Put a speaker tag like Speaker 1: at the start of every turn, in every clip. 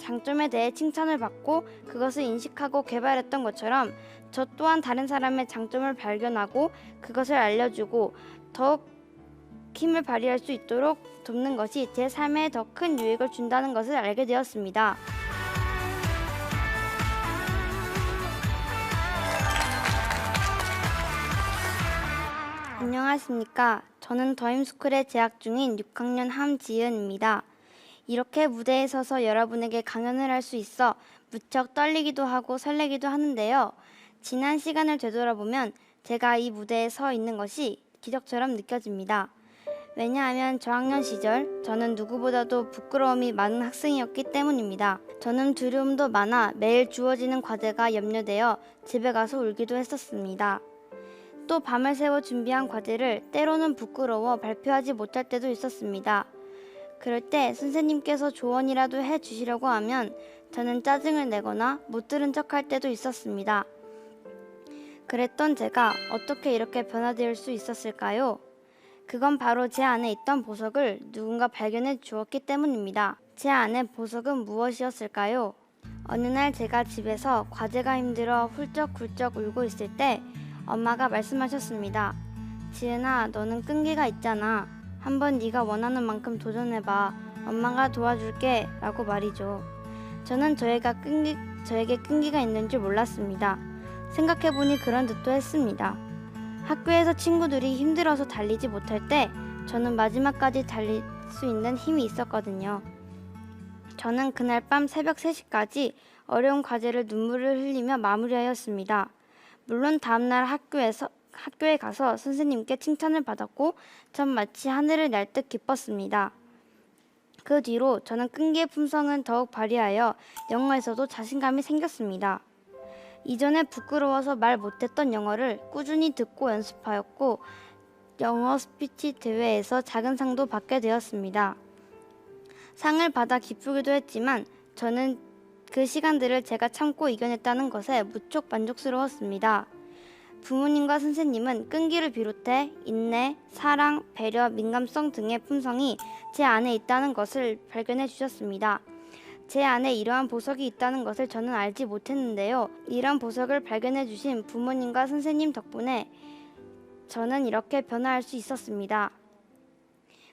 Speaker 1: 장점에 대해 칭찬을 받고 그것을 인식하고 개발했던 것처럼 저 또한 다른 사람의 장점을 발견하고 그것을 알려주고 더욱 힘을 발휘할 수 있도록 돕는 것이 제 삶에 더 큰 유익을 준다는 것을 알게 되었습니다. 안녕하십니까. 저는 더힘스쿨에 재학 중인 6학년 함지은입니다. 이렇게 무대에 서서 여러분에게 강연을 할 수 있어 무척 떨리기도 하고 설레기도 하는데요. 지난 시간을 되돌아보면 제가 이 무대에 서 있는 것이 기적처럼 느껴집니다. 왜냐하면 저학년 시절 저는 누구보다도 부끄러움이 많은 학생이었기 때문입니다. 저는 두려움도 많아 매일 주어지는 과제가 염려되어 집에 가서 울기도 했었습니다. 또 밤을 새워 준비한 과제를 때로는 부끄러워 발표하지 못할 때도 있었습니다. 그럴 때 선생님께서 조언이라도 해주시려고 하면 저는 짜증을 내거나 못 들은 척할 때도 있었습니다. 그랬던 제가 어떻게 이렇게 변화될 수 있었을까요? 그건 바로 제 안에 있던 보석을 누군가 발견해 주었기 때문입니다. 제 안의 보석은 무엇이었을까요? 어느 날 제가 집에서 과제가 힘들어 훌쩍훌쩍 울고 있을 때 엄마가 말씀하셨습니다. 지은아, 너는 끈기가 있잖아. 한번 네가 원하는 만큼 도전해봐. 엄마가 도와줄게 라고 말이죠. 저는 저에게 끈기가 있는 줄 몰랐습니다. 생각해보니 그런 듯도 했습니다. 학교에서 친구들이 힘들어서 달리지 못할 때 저는 마지막까지 달릴 수 있는 힘이 있었거든요. 저는 그날 밤 새벽 3시까지 어려운 과제를 눈물을 흘리며 마무리하였습니다. 물론 다음날 학교에 가서 선생님께 칭찬을 받았고 전 마치 하늘을 날 듯 기뻤습니다. 그 뒤로 저는 끈기의 품성은 더욱 발휘하여 영어에서도 자신감이 생겼습니다. 이전에 부끄러워서 말 못했던 영어를 꾸준히 듣고 연습하였고 영어 스피치 대회에서 작은 상도 받게 되었습니다. 상을 받아 기쁘기도 했지만 저는 그 시간들을 제가 참고 이겨냈다는 것에 무척 만족스러웠습니다. 부모님과 선생님은 끈기를 비롯해 인내, 사랑, 배려, 민감성 등의 품성이 제 안에 있다는 것을 발견해 주셨습니다. 제 안에 이러한 보석이 있다는 것을 저는 알지 못했는데요. 이런 보석을 발견해 주신 부모님과 선생님 덕분에 저는 이렇게 변화할 수 있었습니다.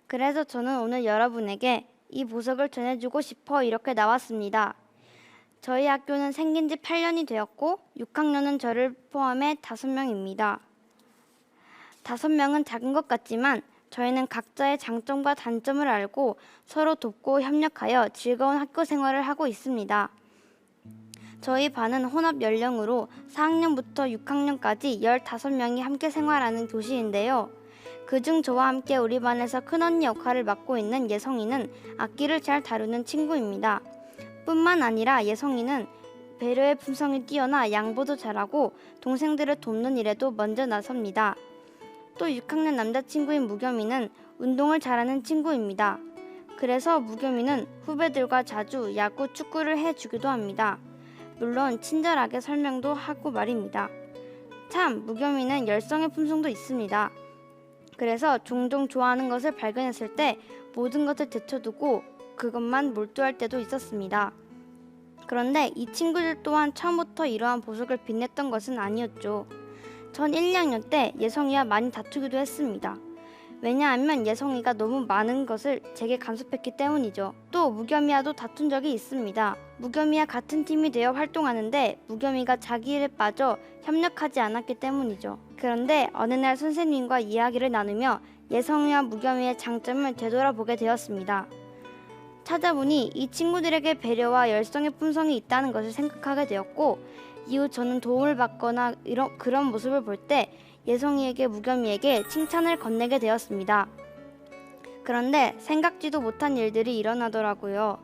Speaker 1: 그래서 저는 오늘 여러분에게 이 보석을 전해주고 싶어 이렇게 나왔습니다. 저희 학교는 생긴 지 8년이 되었고 6학년은 저를 포함해 5명입니다. 5명은 작은 것 같지만 저희는 각자의 장점과 단점을 알고 서로 돕고 협력하여 즐거운 학교 생활을 하고 있습니다. 저희 반은 혼합 연령으로 4학년부터 6학년까지 15명이 함께 생활하는 교실인데요. 그중 저와 함께 우리 반에서 큰언니 역할을 맡고 있는 예성이는 악기를 잘 다루는 친구입니다. 뿐만 아니라 예성이는 배려의 품성이 뛰어나 양보도 잘하고 동생들을 돕는 일에도 먼저 나섭니다. 또 6학년 남자친구인 무겸이는 운동을 잘하는 친구입니다. 그래서 무겸이는 후배들과 자주 야구, 축구를 해주기도 합니다. 물론 친절하게 설명도 하고 말입니다. 참, 무겸이는 열성의 품성도 있습니다. 그래서 종종 좋아하는 것을 발견했을 때 모든 것을 제쳐두고 그것만 몰두할 때도 있었습니다. 그런데 이 친구들 또한 처음부터 이러한 보석을 빛냈던 것은 아니었죠. 전 1, 2학년 때 예성이와 많이 다투기도 했습니다. 왜냐하면 예성이가 너무 많은 것을 제게 간섭했기 때문이죠. 또 무겸이와도 다툰 적이 있습니다. 무겸이와 같은 팀이 되어 활동하는데 무겸이가 자기 일에 빠져 협력하지 않았기 때문이죠. 그런데 어느 날 선생님과 이야기를 나누며 예성이와 무겸이의 장점을 되돌아보게 되었습니다. 찾아보니 이 친구들에게 배려와 열성의 품성이 있다는 것을 생각하게 되었고 이후 저는 도움을 받거나 그런 모습을 볼 때 예성이에게 무겸이에게 칭찬을 건네게 되었습니다. 그런데 생각지도 못한 일들이 일어나더라고요.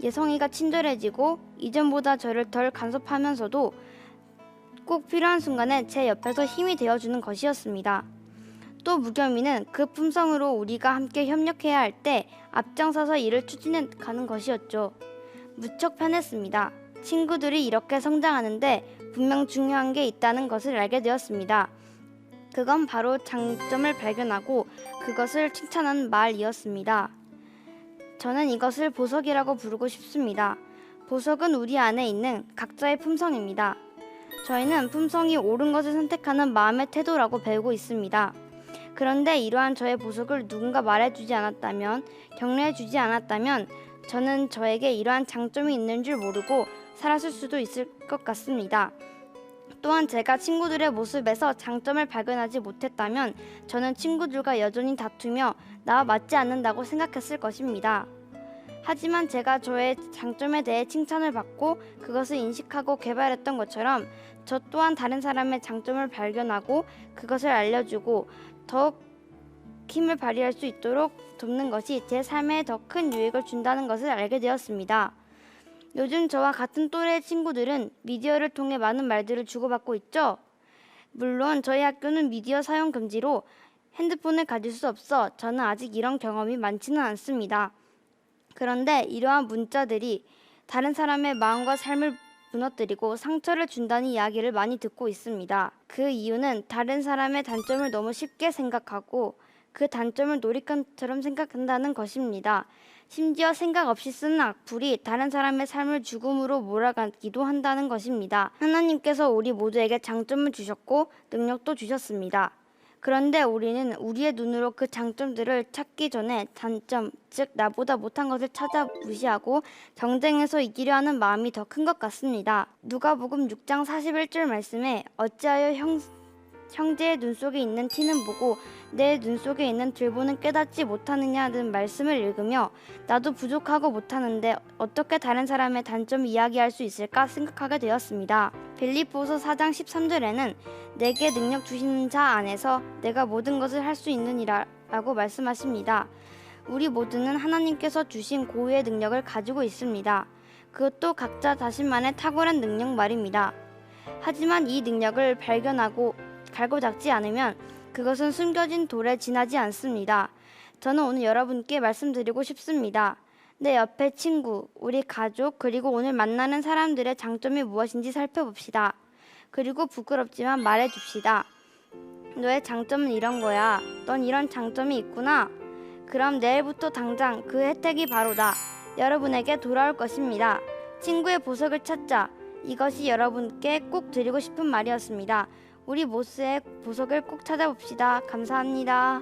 Speaker 1: 예성이가 친절해지고 이전보다 저를 덜 간섭하면서도 꼭 필요한 순간에 제 옆에서 힘이 되어주는 것이었습니다. 또 무겸이는 그 품성으로 우리가 함께 협력해야 할 때 앞장서서 일을 추진해 가는 것이었죠. 무척 편했습니다. 친구들이 이렇게 성장하는데 분명 중요한 게 있다는 것을 알게 되었습니다. 그건 바로 장점을 발견하고 그것을 칭찬하는 말이었습니다. 저는 이것을 보석이라고 부르고 싶습니다. 보석은 우리 안에 있는 각자의 품성입니다. 저희는 품성이 옳은 것을 선택하는 마음의 태도라고 배우고 있습니다. 그런데 이러한 저의 보석을 누군가 말해주지 않았다면, 격려해주지 않았다면 저는 저에게 이러한 장점이 있는 줄 모르고 살았을 수도 있을 것 같습니다. 또한 제가 친구들의 모습에서 장점을 발견하지 못했다면 저는 친구들과 여전히 다투며 나와 맞지 않는다고 생각했을 것입니다. 하지만 제가 저의 장점에 대해 칭찬을 받고 그것을 인식하고 개발했던 것처럼 저 또한 다른 사람의 장점을 발견하고 그것을 알려주고 더욱 힘을 발휘할 수 있도록 돕는 것이 제 삶에 더 큰 유익을 준다는 것을 알게 되었습니다. 요즘 저와 같은 또래의 친구들은 미디어를 통해 많은 말들을 주고받고 있죠. 물론 저희 학교는 미디어 사용 금지로 핸드폰을 가질 수 없어 저는 아직 이런 경험이 많지는 않습니다. 그런데 이러한 문자들이 다른 사람의 마음과 삶을 무너뜨리고 상처를 준다는 이야기를 많이 듣고 있습니다. 그 이유는 다른 사람의 단점을 너무 쉽게 생각하고 그 단점을 놀이감처럼 생각한다는 것입니다. 심지어 생각 없이 쓰는 악플이 다른 사람의 삶을 죽음으로 몰아가기도 한다는 것입니다. 하나님께서 우리 모두에게 장점을 주셨고 능력도 주셨습니다. 그런데 우리는 우리의 눈으로 그 장점들을 찾기 전에 단점, 즉 나보다 못한 것을 찾아 무시하고 경쟁에서 이기려 하는 마음이 더 큰 것 같습니다. 누가복음 6장 41절 말씀에 어찌하여 형제의 눈 속에 있는 티는 보고 내 눈 속에 있는 들보는 깨닫지 못하느냐는 말씀을 읽으며 나도 부족하고 못하는데 어떻게 다른 사람의 단점을 이야기할 수 있을까 생각하게 되었습니다. 빌립보서 4장 13절에는 내게 능력 주시는 자 안에서 내가 모든 것을 할 수 있느니라 라고 말씀하십니다. 우리 모두는 하나님께서 주신 고유의 능력을 가지고 있습니다. 그것도 각자 자신만의 탁월한 능력 말입니다. 하지만 이 능력을 발견하고 갈고 닦지 않으면 그것은 숨겨진 돌에 지나지 않습니다. 저는 오늘 여러분께 말씀드리고 싶습니다. 내 옆에 친구, 우리 가족, 그리고 오늘 만나는 사람들의 장점이 무엇인지 살펴봅시다. 그리고 부끄럽지만 말해줍시다. 너의 장점은 이런 거야. 넌 이런 장점이 있구나. 그럼 내일부터 당장 그 혜택이 바로다. 여러분에게 돌아올 것입니다. 친구의 보석을 찾자. 이것이 여러분께 꼭 드리고 싶은 말이었습니다. 우리 모스의 보석을 꼭 찾아봅시다. 감사합니다.